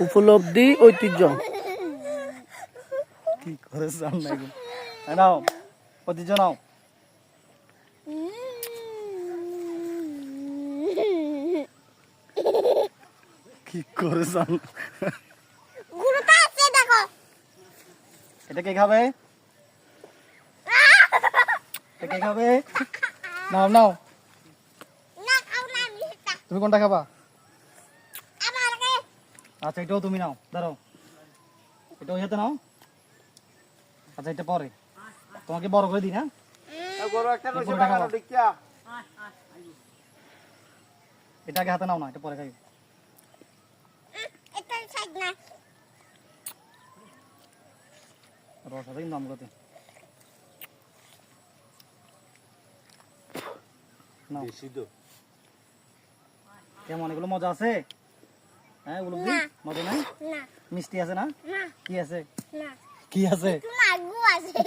উপলব্ধি ঐতিহ্য কি করে জান নাই গো নাও ঐতিহ্য নাও কি করে জান গুরুটা আছে দেখো এটা কে খাবে এটা কে খাবে নাও নাও না খাও না আমি সেটা তুমি কোনটা খাবা আমাকে আচ্ছা এটাও তুমি নাও দাঁড়াও এটা ওই হাতে নাও আচ্ছা এটা পরে তোমাকে বড় করে দিই না এটা আগে হাতে নাও না এটা পরে খাই এটা সাইড না রস আছে কিন্তু আমগুলোতে নাও কেমন এগুলো মজা আছে হ্যাঁ উপলব্ধি মজা নাই না মিষ্টি আছে না না কি আছে না কি আছে একটু লাগু আছে